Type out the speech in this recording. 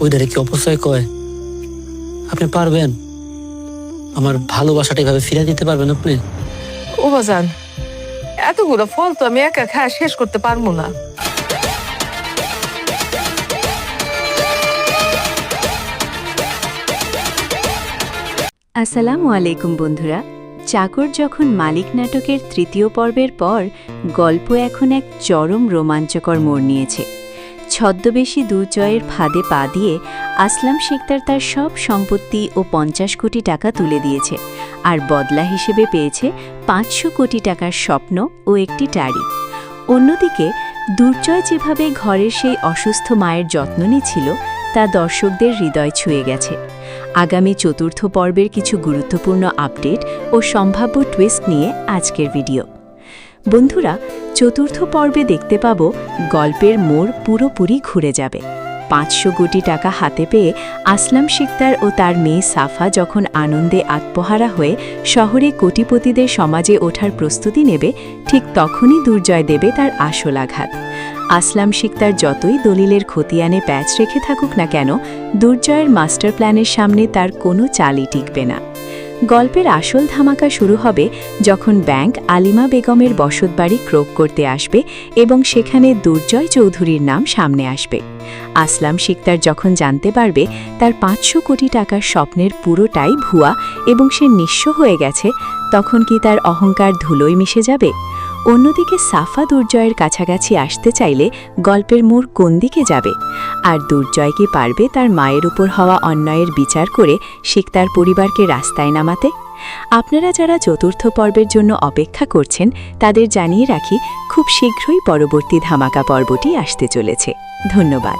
ওইটারে কি অপচয় কয়? আপনি পারবেন? আমার ভালোবাসাটা এভাবে ফিরে দিতে পারবেন আপনি? ও বাজান, এতগুলো ফল তো আমি একা খাওয়া শেষ করতে পারবো না। আসসালামু আলাইকুম বন্ধুরা। চাকর যখন মালিক নাটকের তৃতীয় পর্বের পর গল্প এখন এক চরম রোমাঞ্চকর মোড় নিয়েছে। ছদ্মবেশী দুর্জয়ের ফাঁদে পা দিয়ে আসলাম শিকদার তার সব সম্পত্তি ও ৫০ কোটি টাকা তুলে দিয়েছে, আর বদলা হিসেবে পেয়েছে ৫০০ কোটি টাকার স্বপ্ন ও একটি টাড়ি। অন্যদিকে দুর্জয় যেভাবে ঘরের সেই অসুস্থ মায়ের যত্ন নিচ্ছিল তা দর্শকদের হৃদয় ছুঁয়ে গেছে। আগামী চতুর্থ পর্বের কিছু গুরুত্বপূর্ণ আপডেট ও সম্ভাব্য টুইস্ট নিয়ে আজকের ভিডিও। বন্ধুরা, চতুর্থ পর্বে দেখতে পাব গল্পের মোড় পুরোপুরি ঘুরে যাবে। ৫০০ কোটি টাকা হাতে পেয়ে আসলাম শিকদার ও তার মেয়ে সাফা যখন আনন্দে আত্মহারা হয়ে শহরে কোটিপতিদের সমাজে ওঠার প্রস্তুতি নেবে, ঠিক তখনই দুর্জয় দেবে তার আসল আঘাত। আসলাম শিকদার যতই দলিলের খতিয়ানে প্যাচ রেখে থাকুক না কেন, দুর্জয়ের মাস্টার প্ল্যানের সামনে তার কোনো চালই টিকবে না। গল্পের আসল ধামাকা শুরু হবে যখন ব্যাংক আলিমা বেগমের বসতবাড়ি ক্রোক করতে আসবে এবং সেখানে দুর্জয় চৌধুরীর নাম সামনে আসবে। আসলাম শিকদার যখন জানতে পারবে তার ৫০০ কোটি টাকার স্বপ্নের পুরোটাই ভুয়া এবং সে নিঃস্ব হয়ে গেছে, তখন কি তার অহংকার ধুলোয় মিশে যাবে? অন্যদিকে সাফা দুর্জয়ের কাছাকাছি আসতে চাইলে গল্পের মোড় কোন দিকে যাবে? আর দুর্জয় কি পারবে তার মায়ের উপর হওয়া অন্যায়ের বিচার করে শিকদার পরিবারকে রাস্তায় নামাতে? আপনারা যারা চতুর্থ পর্বের জন্য অপেক্ষা করছেন তাদের জানিয়ে রাখি, খুব শীঘ্রই পরবর্তী ধামাকা পর্বটি আসতে চলেছে। ধন্যবাদ।